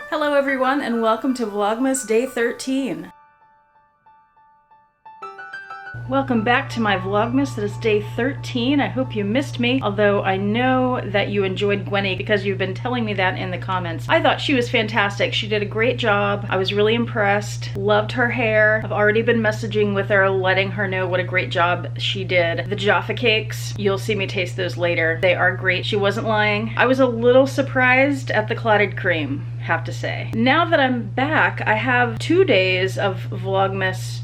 Hello everyone and welcome to Vlogmas Day 13. Welcome back to my Vlogmas. That is day 13. I hope you missed me, although I know that you enjoyed Gwenny because you've been telling me that in the comments. I thought she was fantastic. She did a great job. I was really impressed. Loved her hair. I've already been messaging with her, letting her know what a great job she did. The Jaffa cakes, you'll see me taste those later. They are great. She wasn't lying. I was a little surprised at the clotted cream, have to say. Now that I'm back, I have 2 days of Vlogmas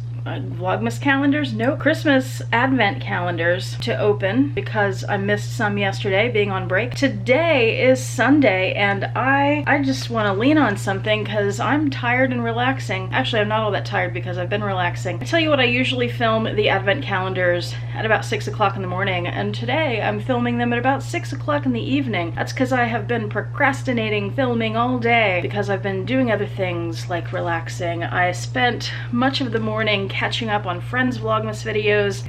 calendars? No, Christmas advent calendars to open because I missed some yesterday being on break. Today is Sunday and I just want to lean on something because I'm tired and relaxing. Actually, I'm not all that tired because I've been relaxing. I tell you what, I usually film the advent calendars at about 6 o'clock in the morning, and today I'm filming them at about 6 o'clock in the evening. That's because I have been procrastinating filming all day because I've been doing other things like relaxing. I spent much of the morning catching up on friends' Vlogmas videos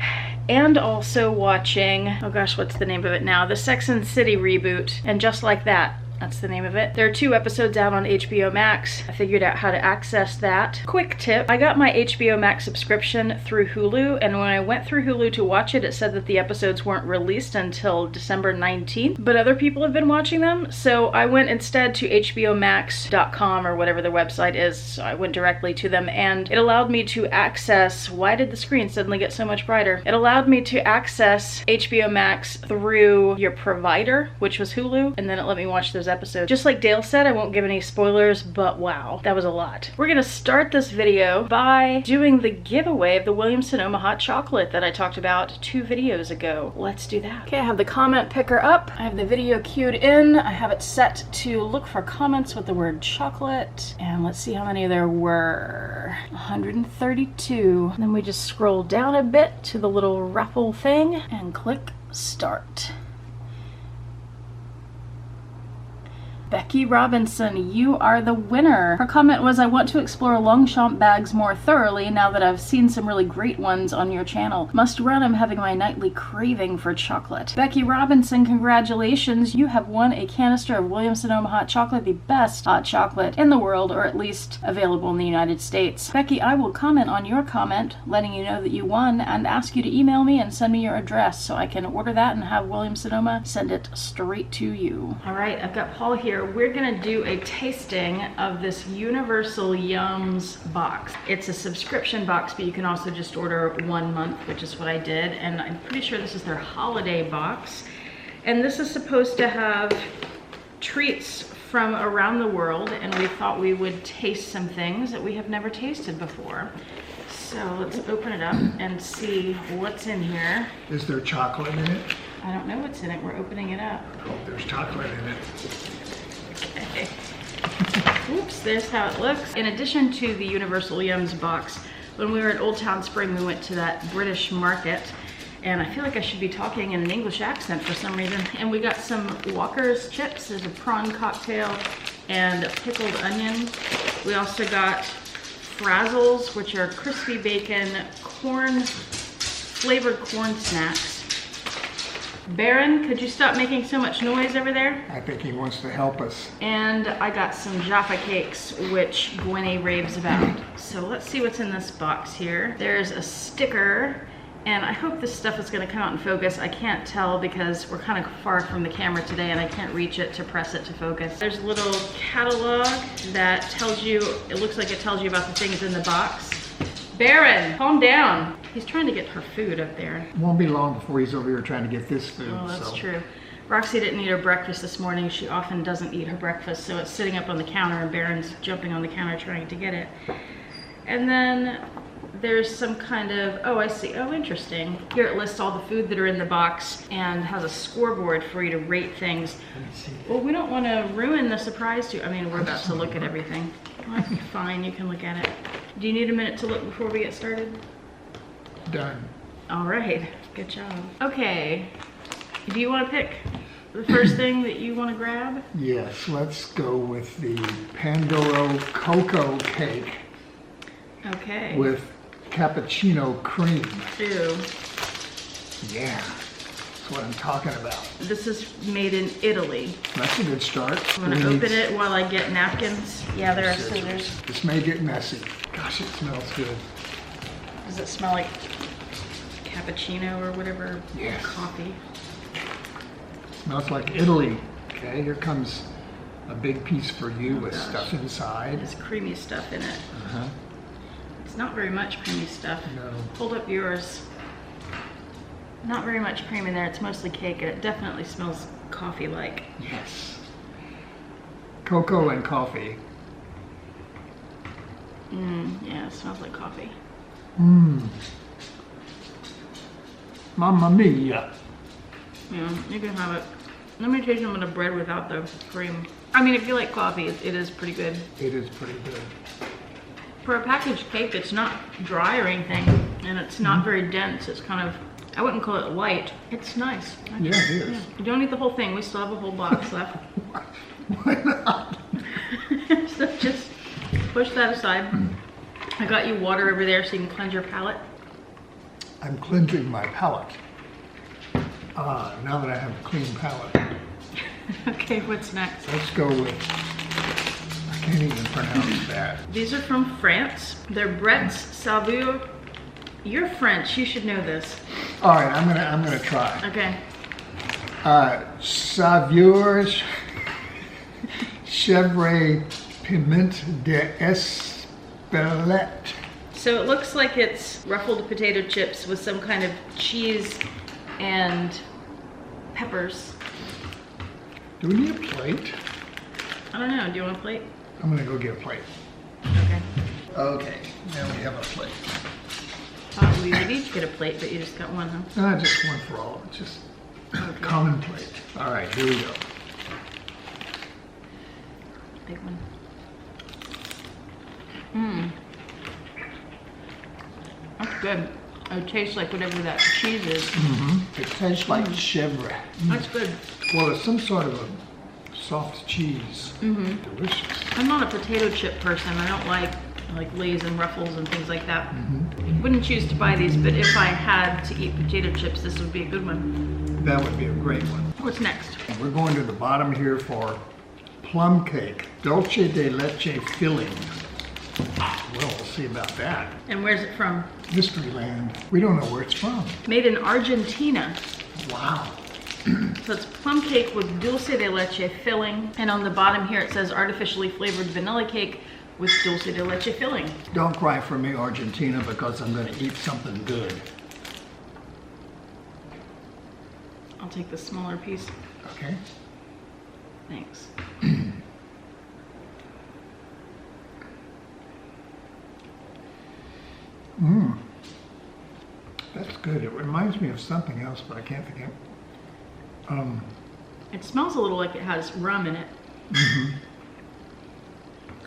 and also watching, oh gosh, what's the name of it now? The Sex and the City reboot, and Just Like That. That's the name of it. There are 2 episodes out on HBO Max. I figured out how to access that. Quick tip, I got my HBO Max subscription through Hulu, and when I went through Hulu to watch it, it said that the episodes weren't released until December 19th, but other people have been watching them, so I went instead to hbomax.com or whatever their website is. So I went directly to them, and it allowed me to access, why did the screen suddenly get so much brighter? It allowed me to access HBO Max through your provider, which was Hulu, and then it let me watch those episode. Just like Dale said, I won't give any spoilers, but wow, that was a lot. We're gonna start this video by doing the giveaway of the Williams-Sonoma hot chocolate that I talked about 2 videos ago. Let's do that. Okay, I have the comment picker up. I have the video queued in. I have it set to look for comments with the word chocolate. And let's see how many there were. 132. And then we just scroll down a bit to the little raffle thing and click start. Becky Robinson, you are the winner. Her comment was, I want to explore Longchamp bags more thoroughly now that I've seen some really great ones on your channel. Must run, I'm having my nightly craving for chocolate. Becky Robinson, congratulations. You have won a canister of Williams-Sonoma hot chocolate, the best hot chocolate in the world, or at least available in the United States. Becky, I will comment on your comment, letting you know that you won, and ask you to email me and send me your address so I can order that and have Williams-Sonoma send it straight to you. All right, I've got Paul here. We're gonna do a tasting of this Universal Yums box. It's a subscription box, but you can also just order 1 month, which is what I did. And I'm pretty sure this is their holiday box. And this is supposed to have treats from around the world. And we thought we would taste some things that we have never tasted before. So let's open it up and see what's in here. Is there chocolate in it? I don't know what's in it. We're opening it up. I hope there's chocolate in it. Okay. Oops, there's how it looks. In addition to the Universal Yums box, when we were at Old Town Spring, we went to that British market, and I feel like I should be talking in an English accent for some reason. And we got some Walker's chips. There's a prawn cocktail and a pickled onion. We also got Frazzles, which are crispy bacon, flavored corn snacks. Baron, could you stop making so much noise over there? I think he wants to help us. And I got some Jaffa cakes, which Gwenny raves about. So let's see what's in this box here. There's a sticker, and I hope this stuff is gonna come out in focus. I can't tell because we're kind of far from the camera today and I can't reach it to press it to focus. There's a little catalog that tells you, it looks like it tells you about the things in the box. Baron, calm down. He's trying to get her food up there. It won't be long before he's over here trying to get this food. Oh, that's true. Roxy didn't eat her breakfast this morning. She often doesn't eat her breakfast, so it's sitting up on the counter and Baron's jumping on the counter trying to get it. And then there's some kind of, oh, I see. Oh, interesting. Here it lists all the food that are in the box and has a scoreboard for you to rate things. Well, we don't want to ruin the surprise to you. I mean, we're about to look at everything. Well, fine, you can look at it. Do you need a minute to look before we get started? Done. All right, good job. Okay, do you want to pick the first thing that you want to grab? Yes, let's go with the Pandoro Cocoa Cake. Okay. With cappuccino cream. Ew. Yeah. That's what I'm talking about. This is made in Italy. That's a good start. I'm gonna open it while I get napkins. Yeah, there are scissors. This may get messy. Gosh, it smells good. Does it smell like cappuccino or whatever? Yes. Coffee. Smells like Italy. Okay, here comes a big piece for you with stuff inside. There's creamy stuff in it. Uh-huh. It's not very much creamy stuff. No. Hold up yours. Not very much cream in there. It's mostly cake, and it definitely smells coffee-like. Yes. Cocoa and coffee. Yeah, it smells like coffee. Mamma mia. Yeah, you can have it. Let me taste some of the bread without the cream. I mean, if you like coffee, it is pretty good. It is pretty good. For a packaged cake, it's not dry or anything, and it's not very dense. It's kind of, I wouldn't call it light. It's nice. Actually. Yeah, it is. Yeah. You don't eat the whole thing. We still have a whole box left. Why not? So just push that aside. I got you water over there so you can cleanse your palate. I'm cleansing my palate. Now that I have a clean palate. Okay, what's next? Let's go with, I can't even pronounce that. These are from France. They're Brett's Savour. You're French, you should know this. All right, I'm gonna try. Okay. Savour Chevre Piment d'Espelette. So it looks like it's ruffled potato chips with some kind of cheese and peppers. Do we need a plate? I don't know, do you want a plate? I'm gonna go get a plate. Okay. Okay, now we have a plate. We would each get a plate, but you just got one, huh? Not just one for all, just a common plate. All right, here we go. Big one. That's good. It tastes like whatever that cheese is. It tastes like chèvre. That's good. Well, it's some sort of a soft cheese. Delicious. I'm not a potato chip person. I don't like Lay's and Ruffles and things like that. Wouldn't choose to buy these, but if I had to eat potato chips, this would be a good one. That would be a great one. What's next? We're going to the bottom here for plum cake, dulce de leche filling. Well, we'll see about that. And where's it from? Mysteryland. We don't know where it's from. Made in Argentina. Wow. So it's plum cake with dulce de leche filling. And on the bottom here it says artificially flavored vanilla cake with dulce de leche filling. Don't cry for me, Argentina, because I'm going to eat something good. I'll take the smaller piece. Okay. Thanks. That's good. It reminds me of something else, but I can't think of it. It smells a little like it has rum in it.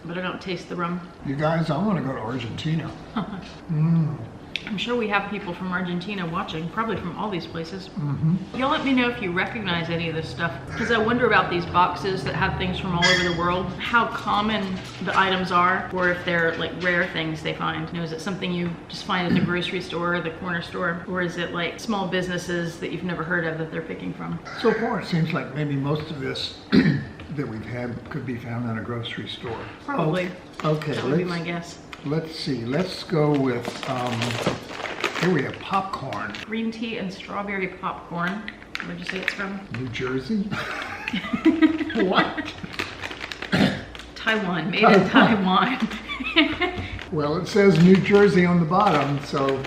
But I don't taste the rum. You guys, I want to go to Argentina. I'm sure we have people from Argentina watching, probably from all these places. Y'all let me know if you recognize any of this stuff, because I wonder about these boxes that have things from all over the world, how common the items are, or if they're like rare things they find. You know, is it something you just find at the grocery store or the corner store, or is it like small businesses that you've never heard of that they're picking from? So far, it seems like maybe most of this that we've had could be found in a grocery store. Probably. Okay, That would be my guess. Let's see. Let's go with, here we have popcorn. Green tea and strawberry popcorn. Where'd you say it's from? New Jersey? What? Taiwan, made in Taiwan. Well, it says New Jersey on the bottom, so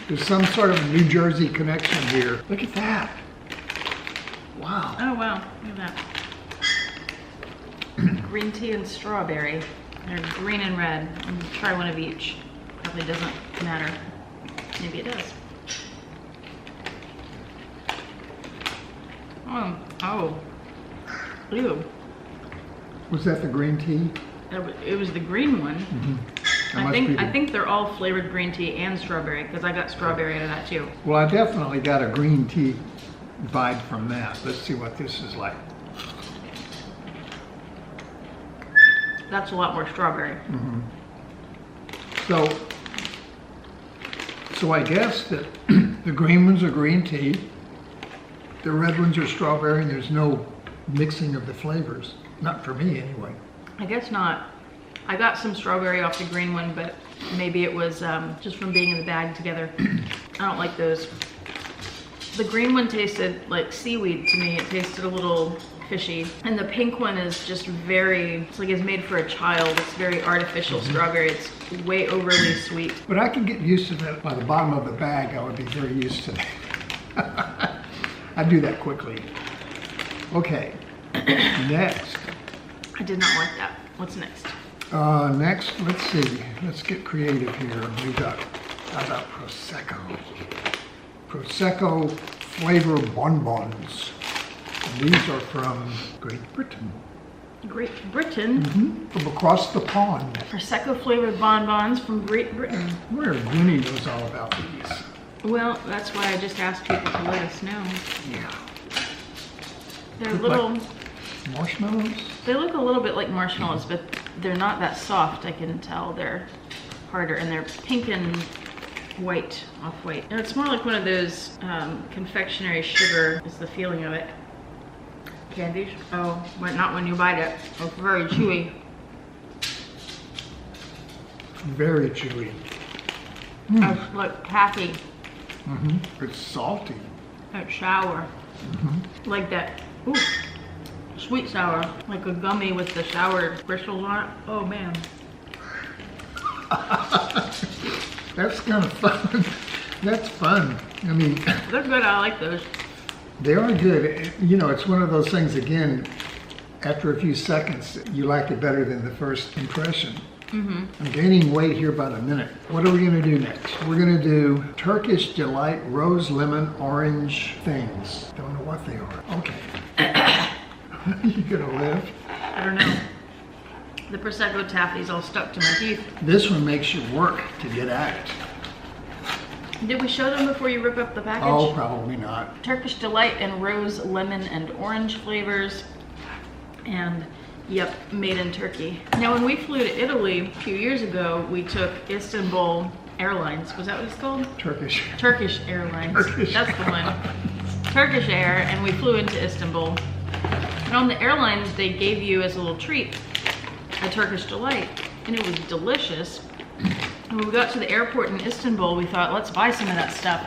there's some sort of New Jersey connection here. Look at that. Wow. Oh wow, look at that. Green tea and strawberry. They're green and red. I'm gonna try one of each. Probably doesn't matter. Maybe it does. Oh. Ew. Was that the green tea? It was the green one. I think they're all flavored green tea and strawberry, because I got strawberry out of that too. Well, I definitely got a green tea vibe from that. Let's see what this is like. That's a lot more strawberry. So I guess that the green ones are green tea, The red ones are strawberry and there's no mixing of the flavors. Not for me anyway. I guess not. I got some strawberry off the green one, but maybe it was just from being in the bag together. I don't like those. The green one tasted like seaweed to me. It tasted a little fishy. And the pink one is just very, it's like it's made for a child. It's very artificial strawberry. It's way overly sweet. But I can get used to that. By the bottom of the bag, I would be very used to that. I do that quickly. Okay, next. I did not like that. What's next? Next, let's see. Let's get creative here. We got, how about Prosecco? Prosecco flavor bonbons. And these are from Great Britain. Great Britain? From across the pond. Prosecco flavored bonbons from Great Britain. Where Gwenny knows all about these. Well, that's why I just asked people to let us know. Yeah. They're Look little... like marshmallows? They look a little bit like marshmallows, but they're not that soft. I can tell they're harder, and they're pink and white, off-white. And it's more like one of those confectionery sugar is the feeling of it. Candies? Oh, but not when you bite it. It's very chewy. Very chewy. It's like taffy. It's salty. It's sour. Like that. Ooh. Sweet sour, like a gummy with the sour crystals on it. Oh man. That's kind of fun. That's fun. I mean, They're good, I like those. they are good. You know, it's one of those things, again, after a few seconds, you like it better than the first impression. I'm gaining weight here by the minute. What are we gonna do next? We're gonna do Turkish Delight Rose Lemon Orange things. Don't know what they are. Okay. You gonna live? I don't know. The Prosecco taffy's all stuck to my teeth. This one makes you work to get at it. Did we show them before you rip up the package? Oh, probably not. Turkish Delight and rose, lemon, and orange flavors. And yep, made in Turkey. Now when we flew to Italy a few years ago, we took Istanbul Airlines. Was that what it's called? Turkish. Turkish Airlines. Turkish That's the one. Turkish Air, and we flew into Istanbul. And on the airlines, they gave you as a little treat a Turkish Delight, and it was delicious. And when we got to the airport in Istanbul, we thought, let's buy some of that stuff.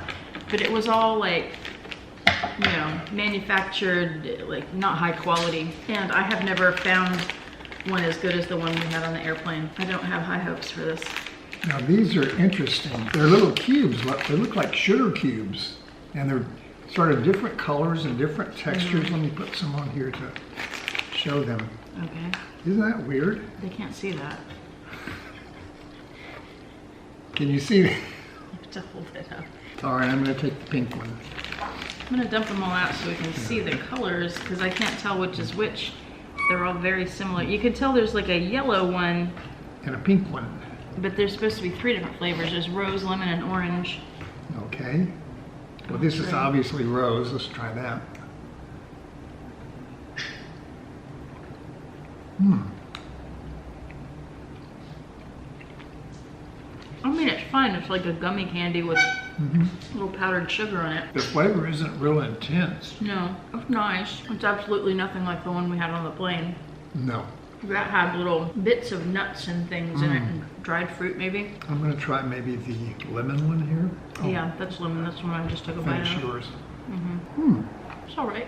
But it was all like, you know, manufactured, like not high quality. And I have never found one as good as the one we had on the airplane. I don't have high hopes for this. Now these are interesting. They're little cubes. They look like sugar cubes. And they're sort of different colors and different textures. Let me put some on here to show them. Okay. Isn't that weird? They can't see that. Can you see that? You have to hold it up. All right, I'm gonna take the pink one. I'm gonna dump them all out so we can see the colors, because I can't tell which is which. They're all very similar. You can tell there's like a yellow one. And a pink one. But there's supposed to be 3 different flavors. There's rose, lemon, and orange. Okay. Well, this is obviously rose. Let's try that. I mean, it's fine. It's like a gummy candy with little powdered sugar on it. The flavor isn't real intense. No, it's nice. It's absolutely nothing like the one we had on the plane. No. That had little bits of nuts and things in it, and dried fruit maybe. I'm gonna try maybe the lemon one here. Oh, Yeah, that's lemon. That's the one I just took a bite finish of. yours. It's all right,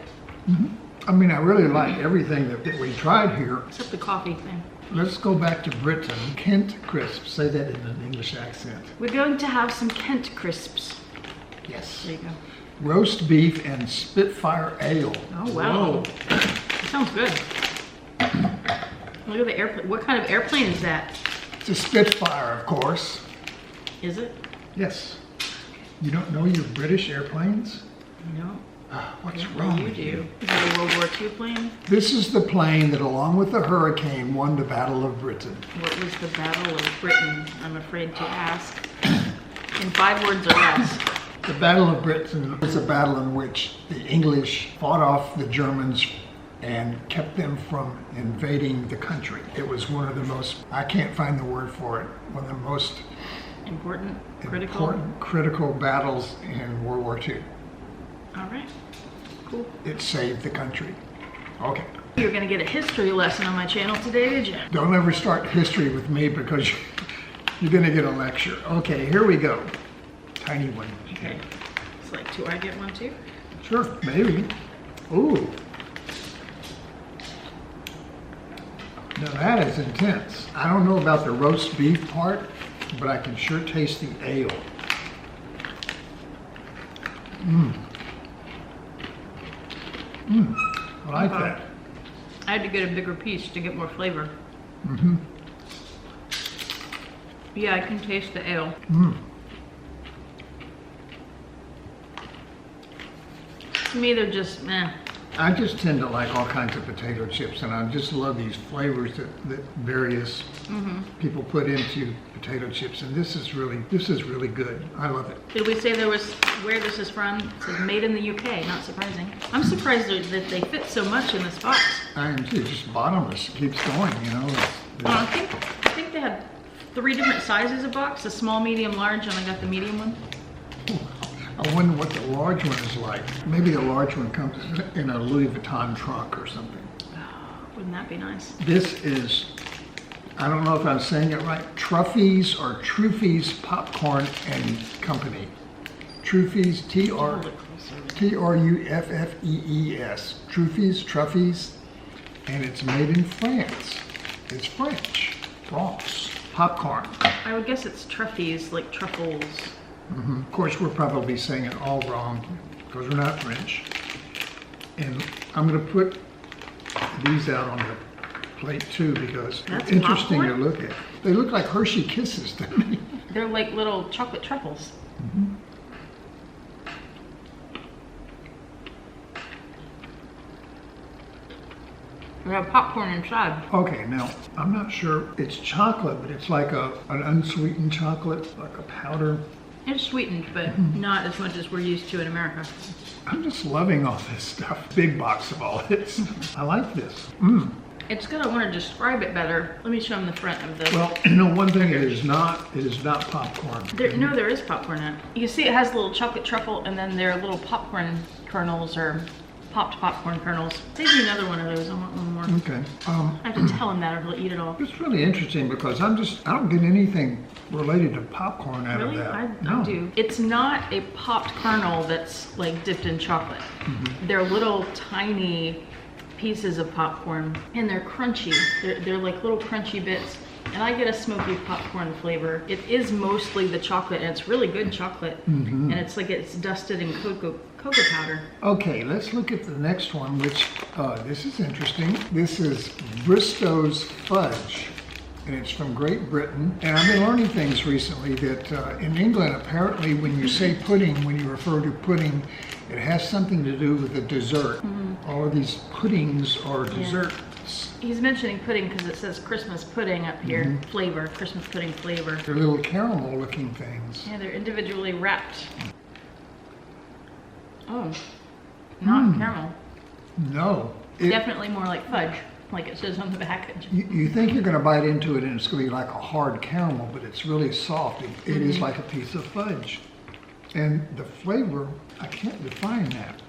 I mean, I really like everything that we tried here. except the coffee thing. Let's go back to Britain. Kent crisps. Say that in an English accent. We're going to have some Kent crisps. Yes. There you go. Roast beef and Spitfire ale. Oh, wow. Whoa. That sounds good. Look at the airplane. What kind of airplane is that? It's a Spitfire, of course. Is it? Yes. You don't know your British airplanes? No. What's What wrong do you with do? Is it a World War II plane? This is the plane that, along with the Hurricane, won the Battle of Britain. What was the Battle of Britain? I'm afraid to ask. In 5 words or less. The Battle of Britain was a battle in which the English fought off the Germans and kept them from invading the country. It was one of the most, I can't find the word for it, one of the most Important, critical. critical battles in World War II. All right. Cool. It saved the country. Okay. You're gonna get a history lesson on my channel today, did you? Don't ever start history with me because you're gonna get a lecture. Okay, here we go. Tiny one. Okay. It's like, do I get one too? Sure, maybe. Ooh. Now that is intense. I don't know about the roast beef part, but I can sure taste the ale. I like that. I had to get a bigger piece to get more flavor. Yeah, I can taste the ale. To me, they're just meh. I just tend to like all kinds of potato chips, and I just love these flavors that various people put into potato chips, and this is really good. I love it. Did we say there was where this is from? It says made in the UK. Not surprising. I'm surprised that they fit so much in this box. It's just bottomless. It keeps going, you know. I think they had 3 different sizes of box: a small, medium, large, and I got the medium one. I wonder what the large one is like. Maybe the large one comes in a Louis Vuitton trunk or something. Oh, wouldn't that be nice? This is, I don't know if I'm saying it right, Truffy's or Truffy's Popcorn and Company. Truffy's, Truffees, Truffy's, and it's made in France. It's French, France, popcorn. I would guess it's Truffees, like truffles. Of course, we're probably saying it all wrong because we're not French. And I'm going to put these out on the plate too because they're interesting to look at. They look like Hershey Kisses to me. They're like little chocolate truffles. We have popcorn inside. Okay, now I'm not sure it's chocolate, but it's like an unsweetened chocolate, like a powder. It's sweetened, but not as much as we're used to in America. I'm just loving all this stuff. Big box of all this. I like this. It's good. I want to describe it better. Let me show them the front of the. Well, you know, one thing, it is not popcorn. No, there is popcorn in it. You can see it has a little chocolate truffle, and then there are little popcorn kernels or popped popcorn kernels. Save me another one of those. I want one more. Okay. I have to tell him that or he'll eat it all. It's really interesting because I don't get anything related to popcorn out of that. I do. It's not a popped kernel that's like dipped in chocolate. They're little tiny pieces of popcorn and they're crunchy. They're like little crunchy bits. And I get a smoky popcorn flavor. It is mostly the chocolate, and it's really good chocolate. And it's like it's dusted in cocoa powder. Okay, let's look at the next one, which this is interesting. This is Bristow's Fudge, and it's from Great Britain. And I've been learning things recently that in England, apparently, when you say pudding, when you refer to pudding, it has something to do with a dessert. All of these puddings are desserts. He's mentioning pudding because it says Christmas pudding up here. Flavor, Christmas pudding flavor. They're little caramel looking things. Yeah, they're individually wrapped. Oh, not caramel. No. Definitely more like fudge, like it says on the package. You think you're going to bite into it and it's going to be like a hard caramel, but it's really soft. It is like a piece of fudge. And the flavor, I can't define that.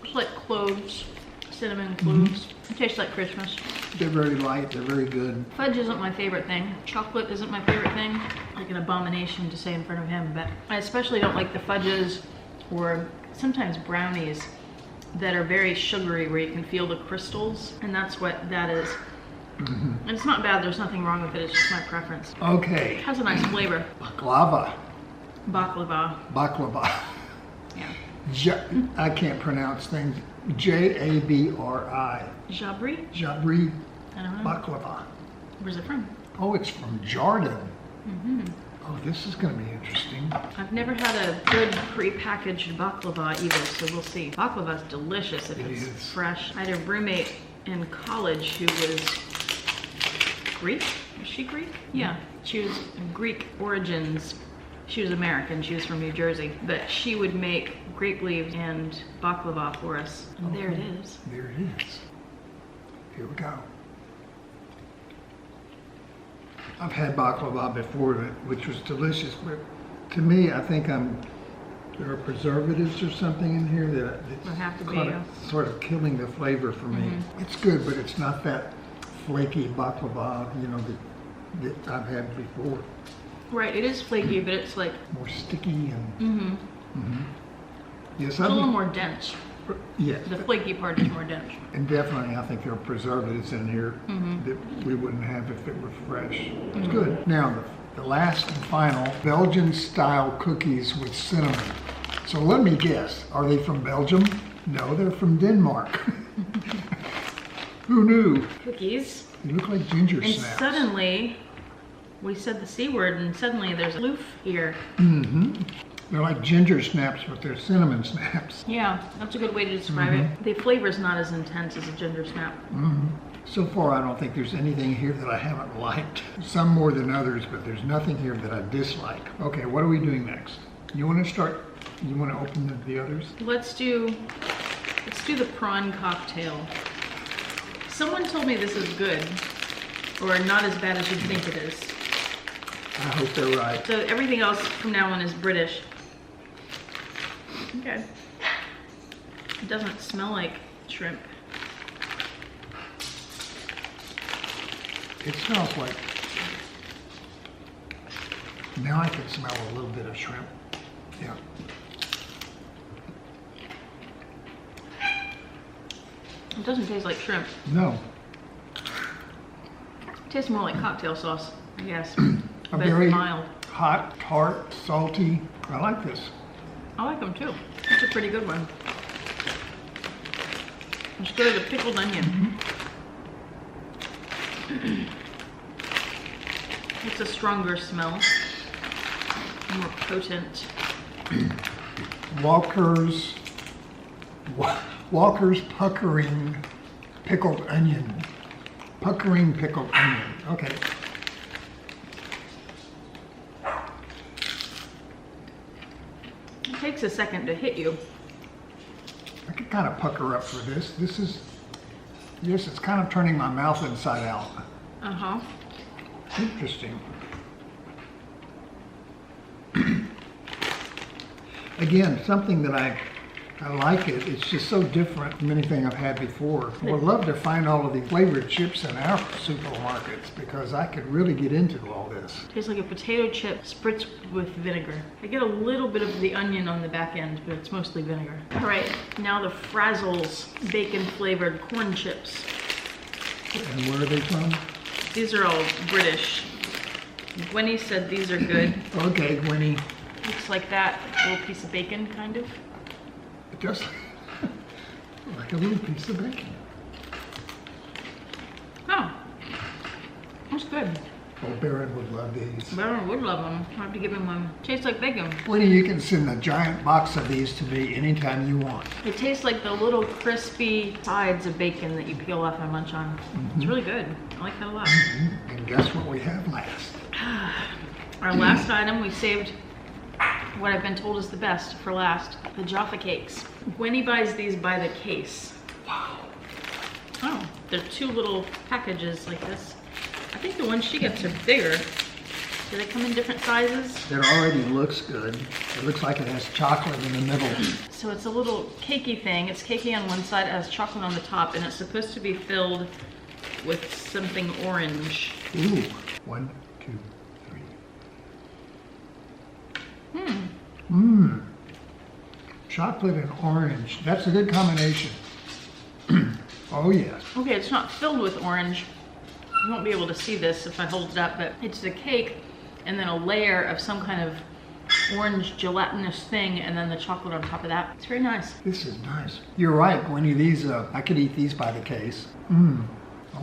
It's like cloves, cinnamon cloves. It tastes like Christmas. They're very light, they're very good. Fudge isn't my favorite thing. Chocolate isn't my favorite thing. Like an abomination to say in front of him, but I especially don't like the fudges or sometimes brownies that are very sugary where you can feel the crystals, and that's what that is. And it's not bad, there's nothing wrong with it, it's just my preference. Okay. It has a nice flavor. Baklava. Baklava. Baklava. Yeah. I can't pronounce things. Jabri. Jabri? Jabri. I don't know. Baklava. Where's it from? Oh, it's from Jordan. Oh, this is going to be interesting. I've never had a good pre-packaged baklava either, so we'll see. Baklava's delicious if it's fresh. I had a roommate in college who was Greek. Was she Greek? Yeah, she was Greek origins. She was American, she was from New Jersey, but she would make grape leaves and baklava for us. And there it is. There it is. Here we go. I've had baklava before, which was delicious, but to me, I think I'm There are preservatives or something in here that Would have to be, kind yeah. of, sort of killing the flavor for me. It's good, but it's not that flaky baklava, you know, that I've had before. Right, it is flaky, but it's like More sticky and. Yes, it's a little more dense. Yes, The flaky part is more dense. and definitely I think there are preservatives in here that we wouldn't have if it were fresh. It's good. Now, the last and final, Belgian style cookies with cinnamon. So let me guess, are they from Belgium? No, they're from Denmark. Who knew? Cookies. They look like ginger And snaps. suddenly, we said the C word, and suddenly there's a loof here. They're like ginger snaps, but they're cinnamon snaps. Yeah, that's a good way to describe it. The flavor's not as intense as a ginger snap. So far, I don't think there's anything here that I haven't liked. Some more than others, but there's nothing here that I dislike. Okay, what are we doing next? You want to start? You want to open the others? Let's do the prawn cocktail. Someone told me this is good, or not as bad as you think it is. I hope they're right. So everything else from now on is British. Okay. It doesn't smell like shrimp. It smells like. Now I can smell a little bit of shrimp. Yeah. It doesn't taste like shrimp. No. It tastes more like cocktail sauce, I guess. A But very it's mild. hot, tart, salty. I like this. I like them too. It's a pretty good one. Let's go to the pickled onion. It's a stronger smell, more potent. Walker's puckering pickled onion. Puckering pickled onion. Okay. It takes a second to hit you. I could kind of pucker up for this. Yes, it's kind of turning my mouth inside out. Uh-huh. Interesting. Again, something that I like it. It's just so different from anything I've had before. I would love to find all of the flavored chips in our supermarkets because I could really get into all this. Tastes like a potato chip spritzed with vinegar. I get a little bit of the onion on the back end, but it's mostly vinegar. All right, now the Frazzles bacon flavored corn chips. And where are they from? These are all British. Gwenny said these are good. Okay, Gwenny. Looks like that little piece of bacon, kind of. It does like a little piece of bacon. Oh, that's good. Oh, Barron would love these. Baron would love them. I have to give him one. Tastes like bacon. Gwenny, you can send a giant box of these to me anytime you want. It tastes like the little crispy sides of bacon that you peel off and munch on. It's really good. I like that a lot. And guess what we have last? Our last item, we saved what I've been told is the best for last, the Jaffa cakes. Gwenny buys these by the case. Wow. Oh, they're two little packages like this. I think the ones she gets are bigger. Do they come in different sizes? It already looks good. It looks like it has chocolate in the middle. So it's a little cakey thing. It's cakey on one side, it has chocolate on the top, and it's supposed to be filled with something orange. Ooh. 1, 2, 3. Mmm. Chocolate and orange. That's a good combination. Oh, yes. Okay, it's not filled with orange. You won't be able to see this if I hold it up, but it's the cake and then a layer of some kind of orange gelatinous thing and then the chocolate on top of that. It's very nice. This is nice. You're right, Gwenny. These, I could eat these by the case.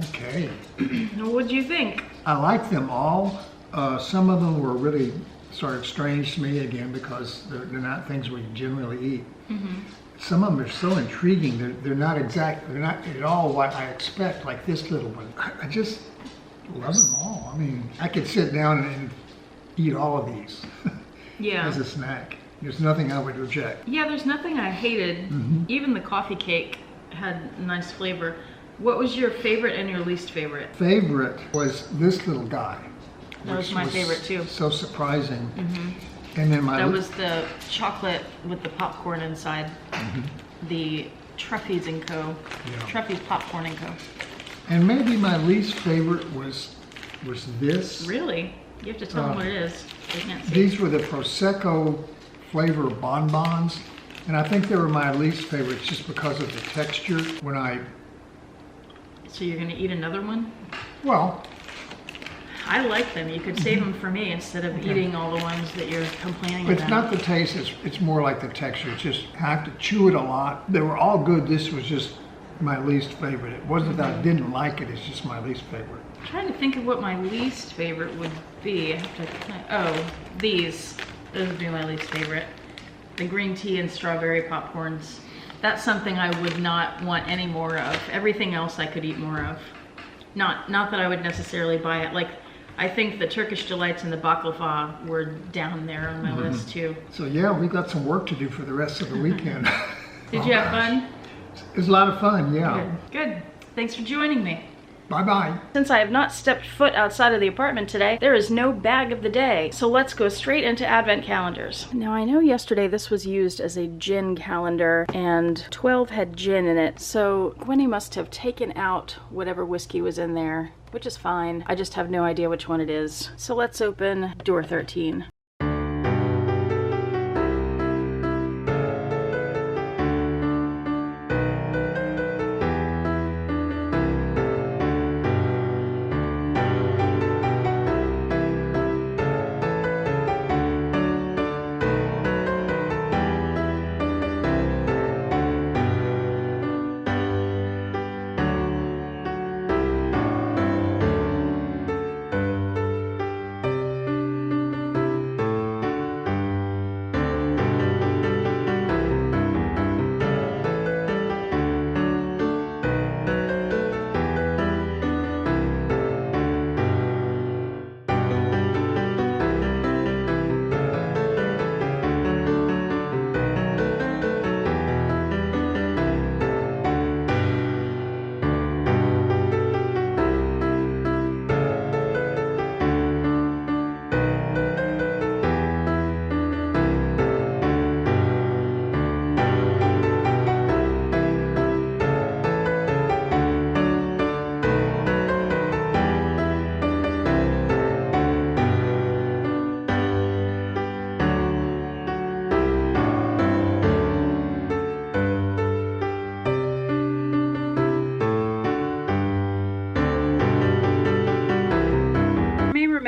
Okay. What do you think? I like them all. Some of them were really sort of strange to me again because they're not things we generally eat. Some of them are so intriguing. They're not at all what I expect, like this little one. I just love them all. I mean, I could sit down and eat all of these Yeah. as a snack. There's nothing I would reject. Yeah, there's nothing I hated. Even the coffee cake had nice flavor. What was your favorite and your least favorite? Favorite was this little guy. That was which my favorite too. So surprising. And then that was the chocolate with the popcorn inside. The Truffy's & Co. Yeah. Truffy's Popcorn & Co. And maybe my least favorite was this. Really? You have to tell them what it is. They can't see. These were the Prosecco flavor bonbons. And I think they were my least favorites just because of the texture when I... So you're going to eat another one? Well... I like them. You could save them for me instead of eating all the ones that you're complaining about. It's not the taste, it's more like the texture. It's just, I have to chew it a lot. They were all good. This was just my least favorite. It wasn't that I didn't like it, it's just my least favorite. I'm trying to think of what my least favorite would be. I have to, oh, these. Those would be my least favorite. The green tea and strawberry popcorns. That's something I would not want any more of. Everything else I could eat more of. Not that I would necessarily buy it. Like, I think the Turkish Delights and the baklava were down there on my list too. So yeah, we've got some work to do for the rest of the weekend. Did you have fun? It was a lot of fun, yeah. Good. Thanks for joining me. Bye-bye. Since I have not stepped foot outside of the apartment today, there is no bag of the day. So let's go straight into advent calendars. Now I know yesterday this was used as a gin calendar and 12 had gin in it. So Gwenny must have taken out whatever whiskey was in there, which is fine. I just have no idea which one it is. So let's open door 13.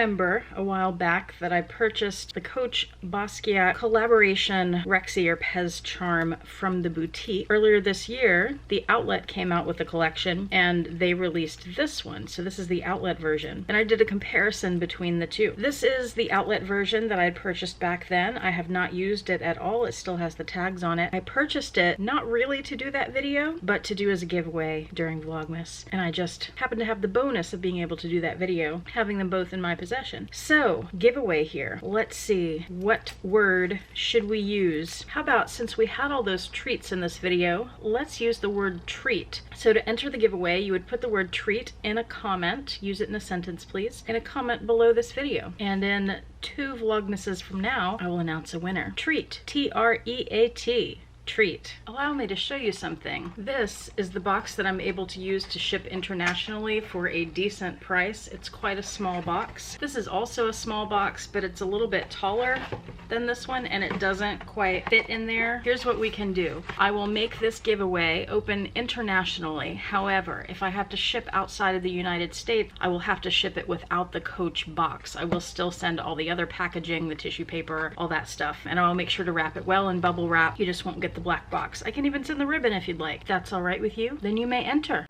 Remember a while back that I purchased the Coach Basquiat collaboration Rexy or Pez charm from the boutique. Earlier this year, the outlet came out with a collection and they released this one. So this is the outlet version. And I did a comparison between the two. This is the outlet version that I had purchased back then. I have not used it at all. It still has the tags on it. I purchased it not really to do that video, but to do as a giveaway during Vlogmas. And I just happened to have the bonus of being able to do that video, having them both in my possession. So, giveaway here. Let's see, what word should we use? How about, since we had all those treats in this video, let's use the word treat. So to enter the giveaway, you would put the word treat in a comment, use it in a sentence please, in a comment below this video. And in 2 Vlogmases from now, I will announce a winner. Treat, T-R-E-A-T. Treat. Allow me to show you something. This is the box that I'm able to use to ship internationally for a decent price. It's quite a small box. This is also a small box, but it's a little bit taller than this one and it doesn't quite fit in there. Here's what we can do. I will make this giveaway open internationally. However, if I have to ship outside of the United States, I will have to ship it without the Coach box. I will still send all the other packaging, the tissue paper, all that stuff, and I will make sure to wrap it well in bubble wrap. You just won't get the black box. I can even send the ribbon if you'd like. That's all right with you? Then you may enter.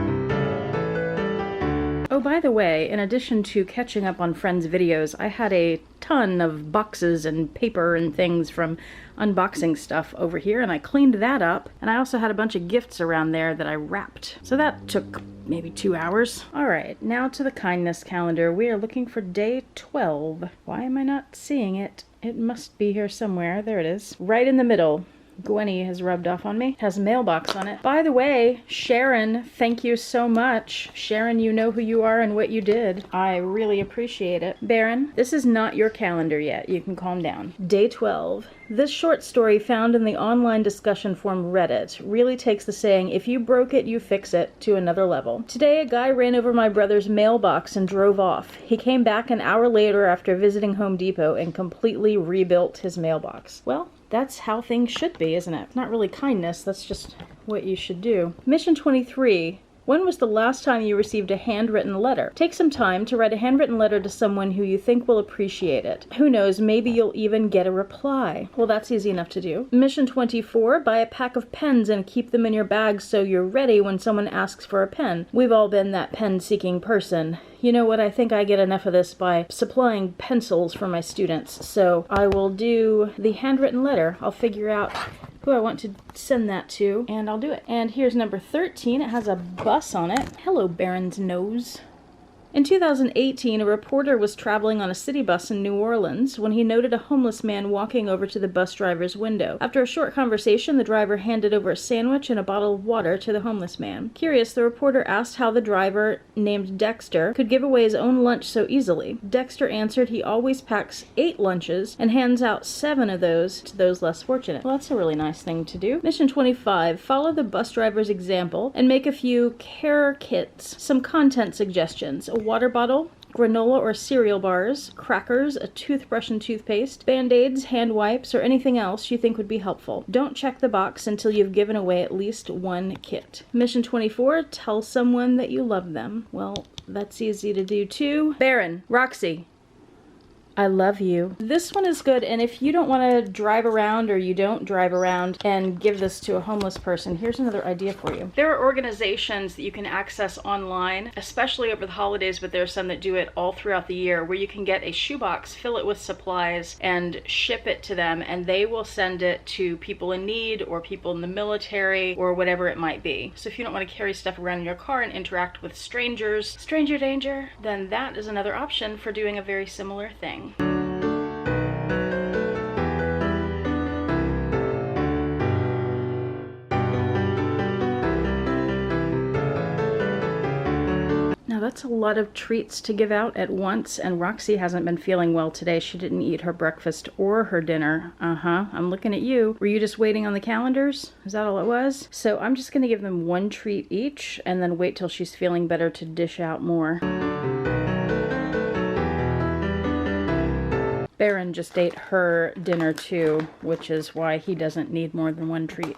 Oh, by the way, in addition to catching up on friends' videos, I had a ton of boxes and paper and things from unboxing stuff over here, and I cleaned that up. And I also had a bunch of gifts around there that I wrapped. So that took maybe 2 hours. All right, now to the kindness calendar. We are looking for day 12. Why am I not seeing it? It must be here somewhere. There it is. Right in the middle. Gwenny has rubbed off on me. It has a mailbox on it. By the way, Sharon, thank you so much. Sharon, you know who you are and what you did. I really appreciate it. Baron, this is not your calendar yet. You can calm down. Day 12. This short story found in the online discussion forum Reddit really takes the saying, if you broke it, you fix it, to another level. Today, a guy ran over my brother's mailbox and drove off. He came back an hour later after visiting Home Depot and completely rebuilt his mailbox. Well, that's how things should be, isn't it? Not really kindness, that's just what you should do. Mission 23. When was the last time you received a handwritten letter? Take some time to write a handwritten letter to someone who you think will appreciate it. Who knows, maybe you'll even get a reply. Well, that's easy enough to do. Mission 24, buy a pack of pens and keep them in your bag so you're ready when someone asks for a pen. We've all been that pen-seeking person. You know what, I think I get enough of this by supplying pencils for my students, so I will do the handwritten letter. I'll figure out who I want to send that to, and I'll do it. And here's number 13. It has a bus on it. Hello, Baron's nose. In 2018, a reporter was traveling on a city bus in New Orleans when he noted a homeless man walking over to the bus driver's window. After a short conversation, the driver handed over a sandwich and a bottle of water to the homeless man. Curious, the reporter asked how the driver, named Dexter, could give away his own lunch so easily. Dexter answered he always packs 8 lunches and hands out 7 of those to those less fortunate. Well, that's a really nice thing to do. Mission 25, follow the bus driver's example and make a few care kits. Some content suggestions. A water bottle, granola or cereal bars, crackers, a toothbrush and toothpaste, Band-Aids, hand wipes, or anything else you think would be helpful. Don't check the box until you've given away at least 1 kit. Mission 24, tell someone that you love them. Well, that's easy to do too. Baron, Roxy, I love you. This one is good, and if you don't want to drive around or you don't drive around and give this to a homeless person, here's another idea for you. There are organizations that you can access online, especially over the holidays, but there are some that do it all throughout the year, where you can get a shoebox, fill it with supplies, and ship it to them, and they will send it to people in need or people in the military or whatever it might be. So if you don't want to carry stuff around in your car and interact with strangers, stranger danger, then that is another option for doing a very similar thing. Now that's a lot of treats to give out at once, and Roxy hasn't been feeling well today. She didn't eat her breakfast or her dinner. I'm looking at you. Were you just waiting on the calendars? Is that all it was? So I'm just gonna give them 1 treat each and then wait till she's feeling better to dish out more. Baron just ate her dinner too, which is why he doesn't need more than 1 treat.